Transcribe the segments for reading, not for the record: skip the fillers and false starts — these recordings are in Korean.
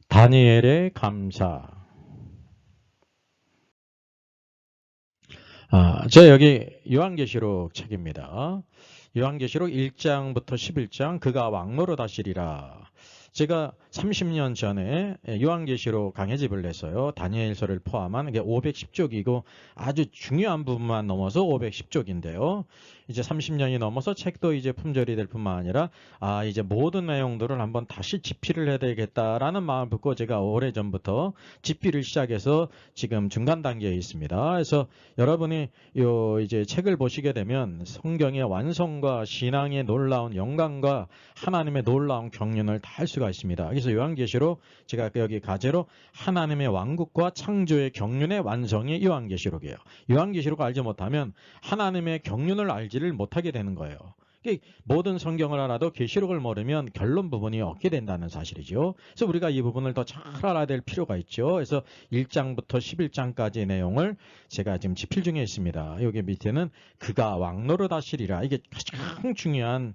다니엘의 감사. 저 여기 요한계시록 책입니다. 요한계시록 1장부터 11장 그가 왕노로 다시리라. 제가 30년 전에 요한계시록 강해집을 냈어요. 다니엘서를 포함한 510쪽이고 아주 중요한 부분만 넘어서 510쪽인데요. 이제 30년이 넘어서 책도 이제 품절이 될 뿐만 아니라 이제 모든 내용들을 한번 다시 집필을 해야 되겠다라는 마음을 품고 제가 오래전부터 집필을 시작해서 지금 중간 단계에 있습니다. 그래서 여러분이 이제 책을 보시게 되면 성경의 완성과 신앙의 놀라운 영광과 하나님의 놀라운 경륜을 다 알 수가 있습니다. 그래서 요한계시록 제가 여기 가제로 하나님의 왕국과 창조의 경륜의 완성이 요한계시록이에요. 요한계시록을 알지 못하면 하나님의 경륜을 알지를 못하게 되는 거예요. 모든 성경을 알아도 계시록을 모르면 결론 부분이 없게 된다는 사실이죠. 그래서 우리가 이 부분을 더 잘 알아야 될 필요가 있죠. 그래서 1장부터 11장까지의 내용을 제가 지금 집필 중에 있습니다. 여기 밑에는 그가 왕노릇 하시리라. 이게 가장 중요한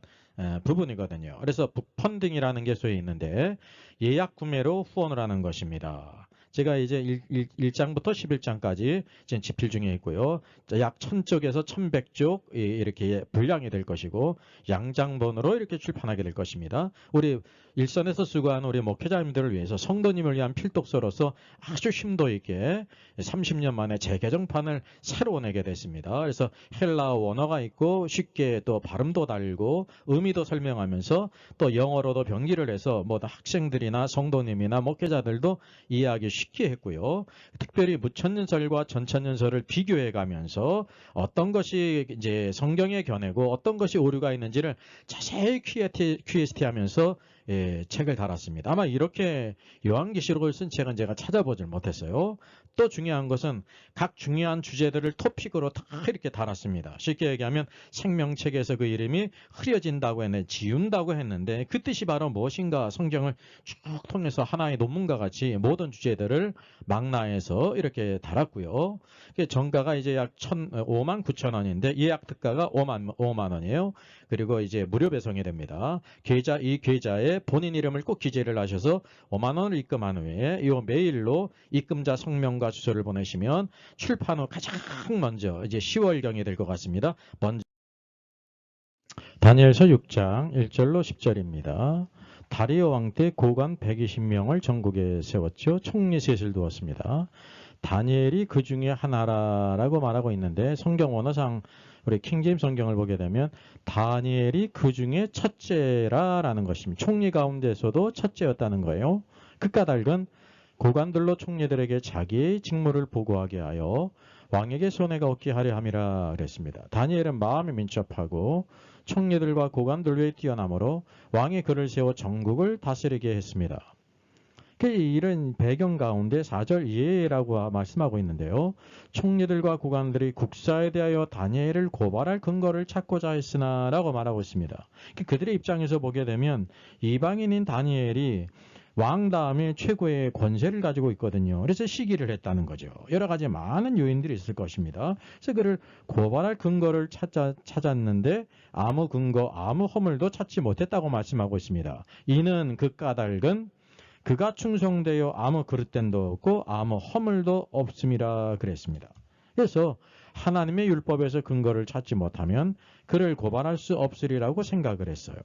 부분이거든요. 그래서 북펀딩이라는 게 소위 있는데 예약 구매로 후원을 하는 것입니다. 제가 이제 1장부터 11장까지 지금 집필 중에 있고요. 약 1000쪽에서 1100쪽 이렇게 분량이 될 것이고 양장본으로 이렇게 출판하게 될 것입니다. 우리 일선에서 수고하는 우리 목회자님들을 위해서 성도님을 위한 필독서로서 아주 심도 있게 30년 만에 재개정판을 새로 내게 됐습니다. 그래서 헬라어 원어가 있고 쉽게 또 발음도 달고 의미도 설명하면서 또 영어로도 병기를 해서 학생들이나 성도님이나 목회자들도 이해하기 쉽게 했고요. 특별히 무천년설과 전천년설을 비교해 가면서 어떤 것이 이제 성경의 견해고 어떤 것이 오류가 있는지를 자세히 QST 하면서 책을 달았습니다. 아마 이렇게 요한계시록을 쓴 책은 제가 찾아보질 못했어요. 또 중요한 것은 각 중요한 주제들을 토픽으로 다 이렇게 달았습니다. 쉽게 얘기하면 생명책에서 그 이름이 흐려진다고 했는데 지운다고 했는데 그 뜻이 바로 무엇인가 성경을 쭉 통해서 하나의 논문과 같이 모든 주제들을 망라해서 이렇게 달았고요. 정가가 이제 약 59,000원인데 예약 특가가 5만 원이에요. 그리고 이제 무료 배송이 됩니다. 이 계좌에 본인 이름을 꼭 기재를 하셔서 5만 원을 입금한 후에 이 메일로 입금자 성명과 주소를 보내시면 출판 후 가장 먼저 이제 10월경이 될 것 같습니다. 먼저 다니엘서 6장 1절로 10절입니다. 다리오 왕 때 고관 120명을 전국에 세웠죠. 총리 셋을 두었습니다. 다니엘이 그 중에 하나라고 말하고 있는데 성경 원어상 우리 킹제임 성경을 보게 되면 다니엘이 그 중에 첫째라라는 것입니다. 총리 가운데서도 첫째였다는 거예요. 그 까닭은 고관들로 총리들에게 자기의 직무를 보고하게 하여 왕에게 손해가 없게 하려 함이라 그랬습니다. 다니엘은 마음이 민첩하고 총리들과 고관들 외에 뛰어나므로 왕이 그를 세워 전국을 다스리게 했습니다. 이런 배경 가운데 4절 이해라고 말씀하고 있는데요. 총리들과 고관들이 국사에 대하여 다니엘을 고발할 근거를 찾고자 했으나 라고 말하고 있습니다. 그들의 입장에서 보게 되면 이방인인 다니엘이 왕 다음에 최고의 권세를 가지고 있거든요. 그래서 시기를 했다는 거죠. 여러 가지 많은 요인들이 있을 것입니다. 그래서 그를 고발할 근거를 찾았는데 아무 근거, 아무 허물도 찾지 못했다고 말씀하고 있습니다. 이는 그 까닭은 그가 충성되어 아무 그릇됨도 없고 아무 허물도 없음이라 그랬습니다. 그래서 하나님의 율법에서 근거를 찾지 못하면 그를 고발할 수 없으리라고 생각을 했어요.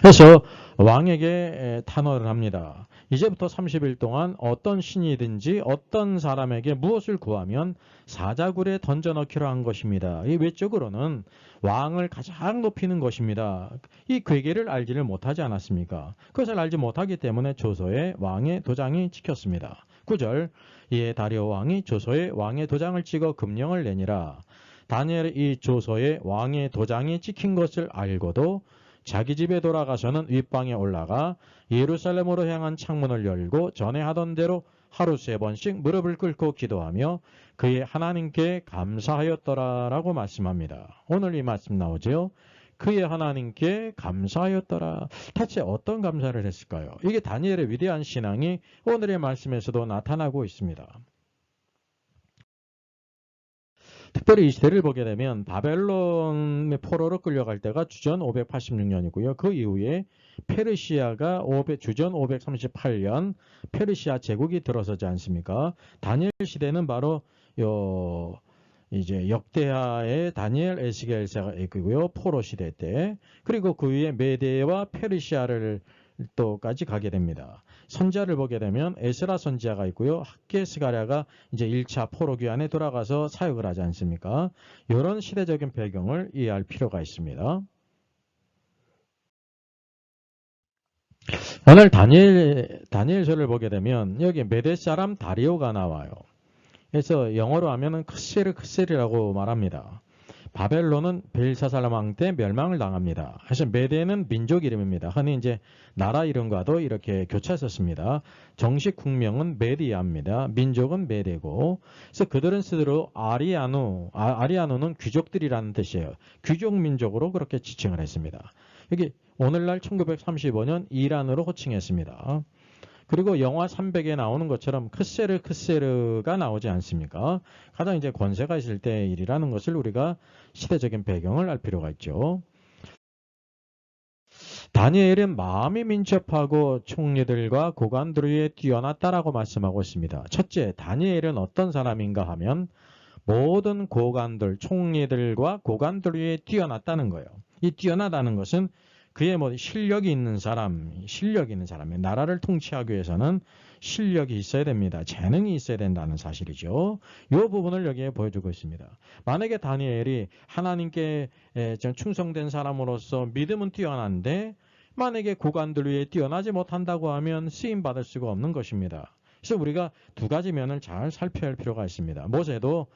그래서 왕에게 탄원을 합니다. 이제부터 30일 동안 어떤 신이든지 어떤 사람에게 무엇을 구하면 사자굴에 던져넣기로 한 것입니다. 이 외적으로는 왕을 가장 높이는 것입니다. 이 괴계를 알지를 못하지 않았습니까? 그것을 알지 못하기 때문에 조서에 왕의 도장이 찍혔습니다. 9절 이에 다리오 왕이 조서에 왕의 도장을 찍어 금령을 내니라. 다니엘이 이 조서에 왕의 도장이 찍힌 것을 알고도 자기 집에 돌아가서는 윗방에 올라가 예루살렘으로 향한 창문을 열고 전에 하던 대로 하루 3번씩 무릎을 꿇고 기도하며 그의 하나님께 감사하였더라라고 말씀합니다. 오늘 이 말씀 나오죠. 그의 하나님께 감사하였더라. 대체 어떤 감사를 했을까요? 이게 다니엘의 위대한 신앙이 오늘의 말씀에서도 나타나고 있습니다. 특별히 이 시대를 보게 되면 바벨론의 포로로 끌려갈 때가 주전 586년이고요. 그 이후에 페르시아가 주전 538년 페르시아 제국이 들어서지 않습니까? 다니엘 시대는 바로 이제 역대하의 다니엘 에스겔서가 있고요. 포로 시대 때. 그리고 그 위에 메데와 페르시아를 또까지 가게 됩니다. 선지자를 보게 되면 에스라 선지자가 있고요. 학개 스가랴가 이제 1차 포로 귀환에 돌아가서 사역을 하지 않습니까? 이런 시대적인 배경을 이해할 필요가 있습니다. 오늘 다니엘서를 보게 되면 여기 메데 사람 다리오가 나와요. 그래서 영어로 하면은 크세르라고 말합니다. 바벨론은 벨사살 왕 때 멸망을 당합니다. 그래서 메데는 민족 이름입니다. 흔히 이제 나라 이름과도 이렇게 교차했었습니다. 정식 국명은 메디아입니다. 민족은 메데고. 그래서 그들은 스스로 아리아누는 귀족들이라는 뜻이에요. 귀족 민족으로 그렇게 지칭을 했습니다. 여기 오늘날 1935년 이란으로 호칭했습니다. 그리고 영화 300에 나오는 것처럼 크세르가 나오지 않습니까? 가장 이제 권세가 있을 때의 일이라는 것을 우리가 시대적인 배경을 알 필요가 있죠. 다니엘은 마음이 민첩하고 총리들과 고관들 위에 뛰어났다라고 말씀하고 있습니다. 첫째, 다니엘은 어떤 사람인가 하면 모든 고관들, 총리들과 고관들 위에 뛰어났다는 거예요. 이 뛰어나다는 것은 그의 실력이 있는 사람이에요. 나라를 통치하기 위해서는 실력이 있어야 됩니다. 재능이 있어야 된다는 사실이죠. 이 부분을 여기에 보여주고 있습니다. 만약에 다니엘이 하나님께 충성된 사람으로서 믿음은 뛰어난데 만약에 고관들 위에 뛰어나지 못한다고 하면 쓰임받을 수가 없는 것입니다. 그래서 우리가 두 가지 면을 잘 살펴야 할 필요가 있습니다. 모세도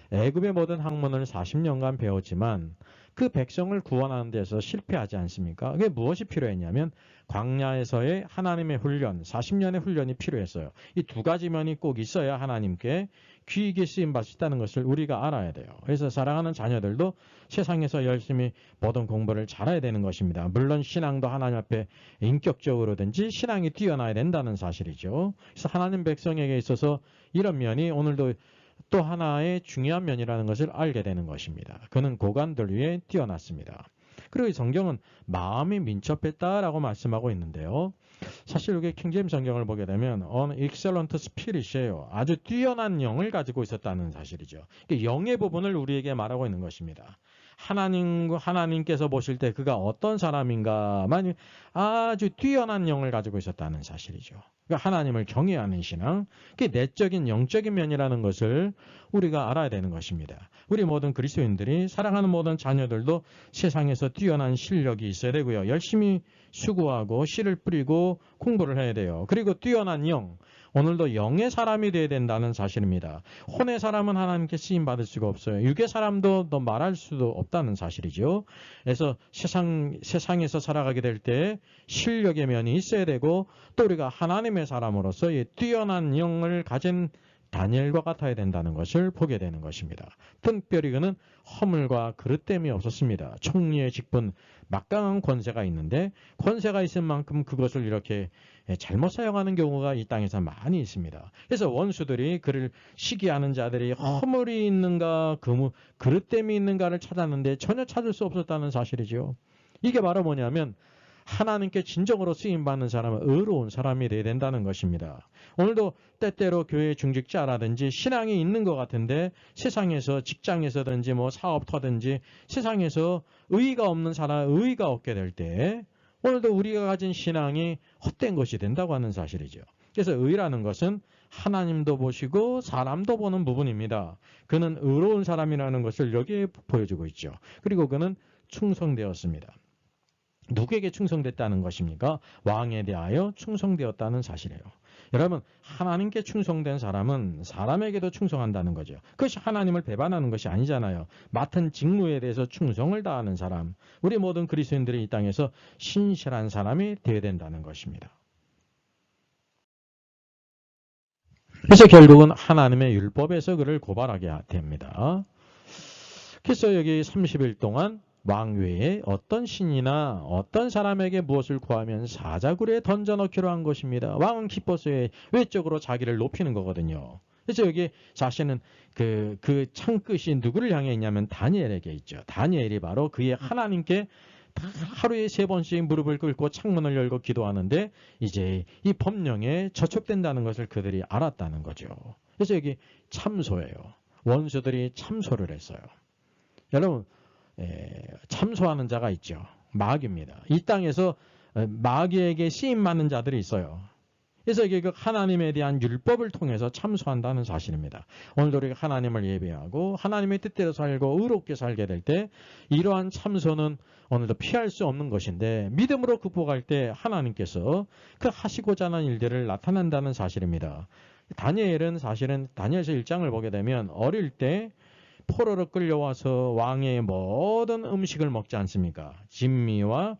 애굽의 모든 학문을 40년간 배웠지만 그 백성을 구원하는 데서 실패하지 않습니까? 그게 무엇이 필요했냐면 광야에서의 하나님의 훈련, 40년의 훈련이 필요했어요. 이 두 가지 면이 꼭 있어야 하나님께 귀 있게 쓰임받을 수 있다는 것을 우리가 알아야 돼요. 그래서 사랑하는 자녀들도 세상에서 열심히 모든 공부를 잘해야 되는 것입니다. 물론 신앙도 하나님 앞에 인격적으로든지 신앙이 뛰어나야 된다는 사실이죠. 그래서 하나님 백성에게 있어서 이런 면이 오늘도 또 하나의 중요한 면이라는 것을 알게 되는 것입니다. 그는 고관들 위에 뛰어났습니다. 그리고 이 성경은 마음이 민첩했다라고 말씀하고 있는데요. 사실 이게 킹제임스 성경을 보게 되면 excellent spirit이에요. 아주 뛰어난 영을 가지고 있었다는 사실이죠. 영의 부분을 우리에게 말하고 있는 것입니다. 하나님께서 보실 때 그가 어떤 사람인가만 아주 뛰어난 영을 가지고 있었다는 사실이죠. 그러니까 하나님을 경외하는 신앙, 그게 내적인 영적인 면이라는 것을 우리가 알아야 되는 것입니다. 우리 모든 그리스도인들이 사랑하는 모든 자녀들도 세상에서 뛰어난 실력이 있어야 되고요. 열심히 수고하고 씨를 뿌리고 공부를 해야 돼요. 그리고 뛰어난 영, 오늘도 영의 사람이 되어야 된다는 사실입니다. 혼의 사람은 하나님께 쓰임받을 수가 없어요. 육의 사람도 더 말할 수도 없다는 사실이죠. 그래서 세상에서 살아가게 될 때 실력의 면이 있어야 되고 또 우리가 하나님의 사람으로서 이 뛰어난 영을 가진 다니엘과 같아야 된다는 것을 보게 되는 것입니다. 특별히 그는 허물과 그릇됨이 없었습니다. 총리의 직분, 막강한 권세가 있는데 권세가 있을 만큼 그것을 이렇게 잘못 사용하는 경우가 이 땅에서 많이 있습니다. 그래서 원수들이 그를 시기하는 자들이 허물이 있는가 그릇됨이 있는가를 찾았는데 전혀 찾을 수 없었다는 사실이죠. 이게 바로 뭐냐면 하나님께 진정으로 쓰임받는 사람은 의로운 사람이 되어야 된다는 것입니다. 오늘도 때때로 교회 중직자라든지 신앙이 있는 것 같은데 세상에서 직장에서든지 사업터든지 세상에서 의의가 없는 사람, 의의가 없게 될 때 오늘도 우리가 가진 신앙이 헛된 것이 된다고 하는 사실이죠. 그래서 의라는 것은 하나님도 보시고 사람도 보는 부분입니다. 그는 의로운 사람이라는 것을 여기에 보여주고 있죠. 그리고 그는 충성되었습니다. 누구에게 충성됐다는 것입니까? 왕에 대하여 충성되었다는 사실이에요. 여러분, 하나님께 충성된 사람은 사람에게도 충성한다는 거죠. 그것이 하나님을 배반하는 것이 아니잖아요. 맡은 직무에 대해서 충성을 다하는 사람, 우리 모든 그리스도인들이 이 땅에서 신실한 사람이 되어야 된다는 것입니다. 그래서 결국은 하나님의 율법에서 그를 고발하게 됩니다. 그래서 여기 30일 동안 왕 외에 어떤 신이나 어떤 사람에게 무엇을 구하면 사자굴에 던져넣기로 한 것입니다. 왕은 기뻐서 외적으로 자기를 높이는 거거든요. 그래서 여기 자신은 그 창끝이 누구를 향해 있냐면 다니엘에게 있죠. 다니엘이 바로 그의 하나님께 하루에 3번씩 무릎을 꿇고 창문을 열고 기도하는데 이제 이 법령에 저촉된다는 것을 그들이 알았다는 거죠. 그래서 여기 참소예요. 원수들이 참소를 했어요. 여러분 참소하는 자가 있죠. 마귀입니다. 이 땅에서 마귀에게 쓰임 많은 자들이 있어요. 그래서 이게 그 하나님에 대한 율법을 통해서 참소한다는 사실입니다. 오늘도 우리가 하나님을 예배하고 하나님의 뜻대로 살고 의롭게 살게 될 때 이러한 참소는 오늘도 피할 수 없는 것인데 믿음으로 극복할 때 하나님께서 그 하시고자 하는 일들을 나타낸다는 사실입니다. 다니엘은 사실은 다니엘서 1장을 보게 되면 어릴 때 포로로 끌려와서 왕의 모든 음식을 먹지 않습니까? 진미와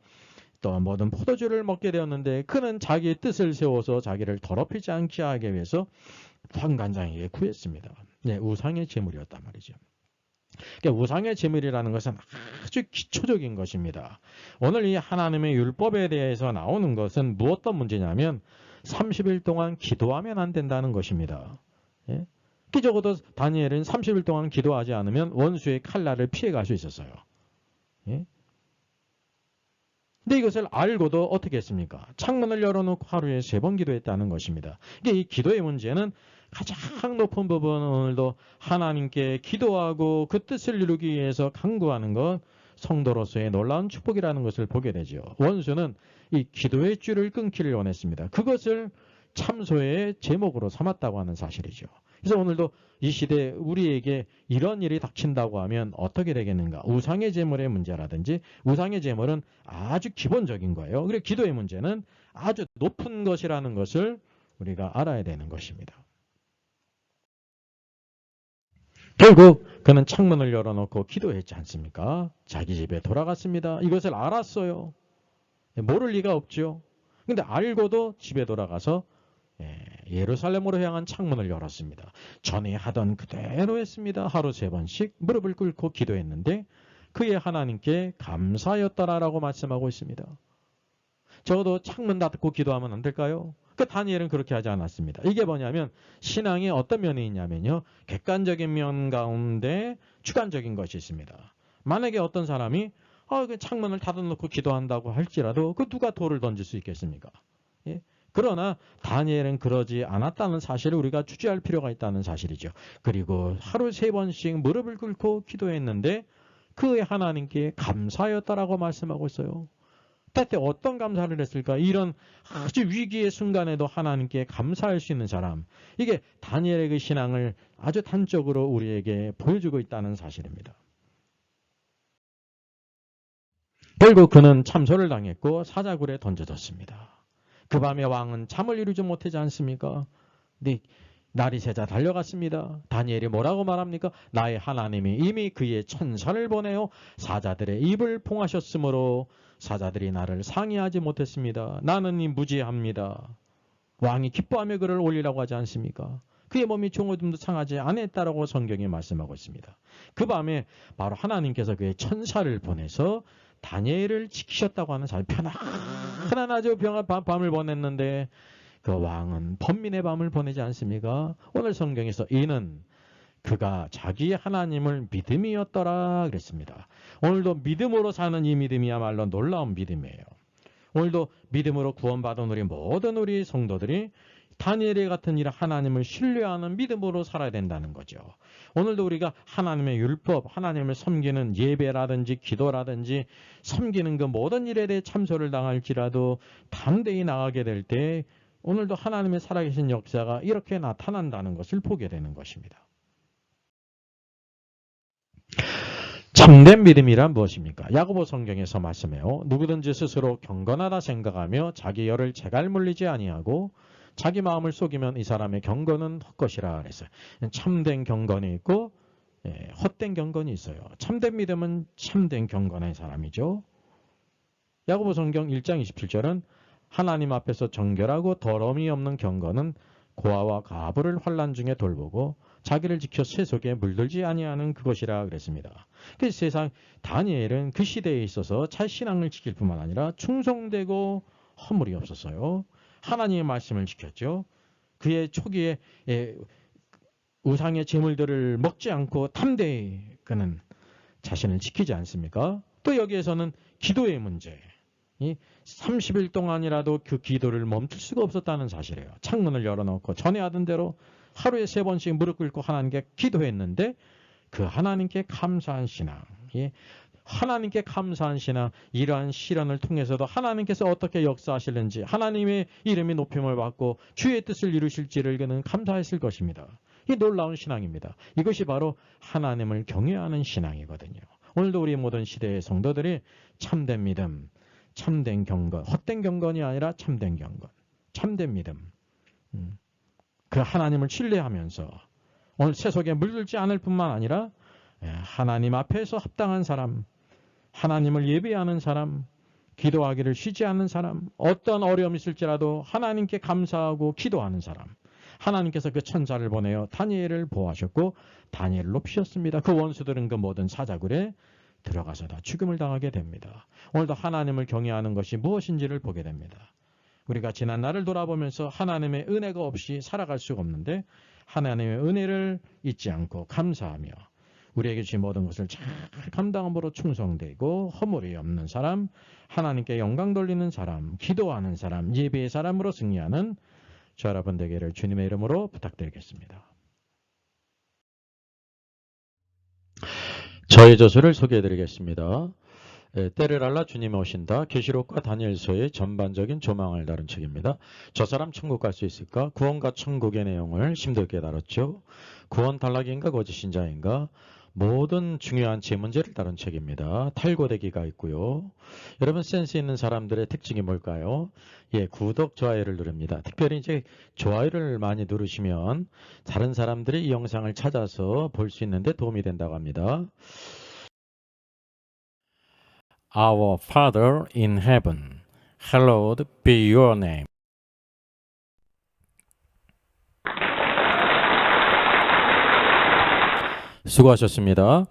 또 모든 포도주를 먹게 되었는데 그는 자기의 뜻을 세워서 자기를 더럽히지 않게 하기 위해서 환관장에게 구했습니다. 네, 우상의 제물이었단 말이죠. 그러니까 우상의 제물이라는 것은 아주 기초적인 것입니다. 오늘 이 하나님의 율법에 대해서 나오는 것은 무엇떤 문제냐면 30일 동안 기도하면 안 된다는 것입니다. 예? 적어도 다니엘은 30일 동안 기도하지 않으면 원수의 칼날을 피해갈 수 있었어요. 예? 근데 이것을 알고도 어떻게 했습니까? 창문을 열어놓고 하루에 3번 기도했다는 것입니다. 이 기도의 문제는 가장 높은 부분 오늘도 하나님께 기도하고 그 뜻을 이루기 위해서 간구하는 것 성도로서의 놀라운 축복이라는 것을 보게 되죠. 원수는 이 기도의 줄을 끊기를 원했습니다. 그것을 참소의 제목으로 삼았다고 하는 사실이죠. 그래서 오늘도 이 시대에 우리에게 이런 일이 닥친다고 하면 어떻게 되겠는가? 우상의 제물의 문제라든지 우상의 제물은 아주 기본적인 거예요. 그리고 기도의 문제는 아주 높은 것이라는 것을 우리가 알아야 되는 것입니다. 결국 그는 창문을 열어놓고 기도했지 않습니까? 자기 집에 돌아갔습니다. 이것을 알았어요. 모를 리가 없죠. 근데 알고도 집에 돌아가서 예루살렘으로 향한 창문을 열었습니다. 전에 하던 그대로 했습니다. 하루 3번씩 무릎을 꿇고 기도했는데 그의 하나님께 감사였더라라고 말씀하고 있습니다. 적어도 창문 닫고 기도하면 안 될까요? 그 다니엘은 그렇게 하지 않았습니다. 이게 뭐냐면 신앙의 어떤 면이 있냐면요. 객관적인 면 가운데 주관적인 것이 있습니다. 만약에 어떤 사람이 그 창문을 닫아놓고 기도한다고 할지라도 그 누가 돌을 던질 수 있겠습니까? 예? 그러나 다니엘은 그러지 않았다는 사실을 우리가 주지할 필요가 있다는 사실이죠. 그리고 하루 3번씩 무릎을 꿇고 기도했는데 그의 하나님께 감사였다라고 말씀하고 있어요. 그때 어떤 감사를 했을까? 이런 아주 위기의 순간에도 하나님께 감사할 수 있는 사람. 이게 다니엘의 그 신앙을 아주 단적으로 우리에게 보여주고 있다는 사실입니다. 결국 그는 참소를 당했고 사자굴에 던져졌습니다. 그 밤에 왕은 잠을 이루지 못하지 않습니까? 네, 날이 새자 달려갔습니다. 다니엘이 뭐라고 말합니까? 나의 하나님이 이미 그의 천사를 보내어 사자들의 입을 봉하셨으므로 사자들이 나를 상의하지 못했습니다. 나는 이 무지합니다. 왕이 기뻐하며 그를 올리라고 하지 않습니까? 그의 몸이 종어둠도 상하지 않았다라고 성경이 말씀하고 있습니다. 그 밤에 바로 하나님께서 그의 천사를 보내서 다니엘을 지키셨다고 하는 사실 편안하죠. 밤을 보냈는데 그 왕은 번민의 밤을 보내지 않습니까? 오늘 성경에서 이는 그가 자기의 하나님을 믿음이었더라 그랬습니다. 오늘도 믿음으로 사는 이 믿음이야말로 놀라운 믿음이에요. 오늘도 믿음으로 구원받은 우리 모든 우리 성도들이 다니엘의 같은 일 하나님을 신뢰하는 믿음으로 살아야 된다는 거죠. 오늘도 우리가 하나님의 율법, 하나님을 섬기는 예배라든지 기도라든지 섬기는 그 모든 일에 대해 참소를 당할지라도 담대히 나가게 될 때 오늘도 하나님의 살아계신 역사가 이렇게 나타난다는 것을 보게 되는 것입니다. 참된 믿음이란 무엇입니까? 야고보 성경에서 말씀해요. 누구든지 스스로 경건하다 생각하며 자기 열을 제갈 물리지 아니하고 자기 마음을 속이면 이 사람의 경건은 헛것이라 그랬어요. 참된 경건이 있고 헛된 경건이 있어요. 참된 믿음은 참된 경건의 사람이죠. 야고보 성경 1장 27절은 하나님 앞에서 정결하고 더러움이 없는 경건은 고아와 가부를 환난 중에 돌보고 자기를 지켜 세속에 물들지 아니하는 그것이라 그랬습니다. 그 세상 다니엘은 그 시대에 있어서 자신앙을 지킬 뿐만 아니라 충성되고 허물이 없었어요. 하나님의 말씀을 지켰죠. 그의 초기에 우상의 제물들을 먹지 않고 담대히 그는 자신을 지키지 않습니까? 또 여기에서는 기도의 문제. 이 30일 동안이라도 그 기도를 멈출 수가 없었다는 사실이에요. 창문을 열어놓고 전에 하던 대로 하루에 3번씩 무릎 꿇고 하나님께 기도했는데 그 하나님께 감사한 신앙, 하나님께 감사한 신앙, 이러한 시련을 통해서도 하나님께서 어떻게 역사하실는지, 하나님의 이름이 높임을 받고 주의 뜻을 이루실지를 그는 감사했을 것입니다. 이 놀라운 신앙입니다. 이것이 바로 하나님을 경외하는 신앙이거든요. 오늘도 우리 모든 시대의 성도들이 참된 믿음, 참된 경건, 헛된 경건이 아니라 참된 경건, 참된 믿음, 그 하나님을 신뢰하면서 오늘 세속에 물들지 않을 뿐만 아니라 하나님 앞에서 합당한 사람, 하나님을 예배하는 사람, 기도하기를 쉬지 않는 사람, 어떤 어려움이 있을지라도 하나님께 감사하고 기도하는 사람, 하나님께서 그 천사를 보내어 다니엘을 보호하셨고 다니엘을 높이셨습니다. 그 원수들은 그 모든 사자굴에 들어가서 다 죽음을 당하게 됩니다. 오늘도 하나님을 경외하는 것이 무엇인지를 보게 됩니다. 우리가 지난 날을 돌아보면서 하나님의 은혜가 없이 살아갈 수가 없는데 하나님의 은혜를 잊지 않고 감사하며 우리에게 주신 모든 것을 잘 감당함으로 충성되고 허물이 없는 사람, 하나님께 영광 돌리는 사람, 기도하는 사람, 예배의 사람으로 승리하는 저 여러분 되기를 주님의 이름으로 부탁드리겠습니다. 저의 저서를 소개해드리겠습니다. 때를 알라 주님이 오신다. 계시록과 다니엘서의 전반적인 조망을 다룬 책입니다. 저 사람 천국 갈 수 있을까? 구원과 천국의 내용을 심도 있게 다뤘죠. 구원 탈락인가 거짓신자인가? 모든 중요한 제문제를 다룬 책입니다. 탈고되기가 있고요. 여러분 센스 있는 사람들의 특징이 뭘까요? 구독, 좋아요를 누릅니다. 특별히 이제 좋아요를 많이 누르시면 다른 사람들이 이 영상을 찾아서 볼 수 있는데 도움이 된다고 합니다. Our Father in heaven, hallowed be your name. 수고하셨습니다.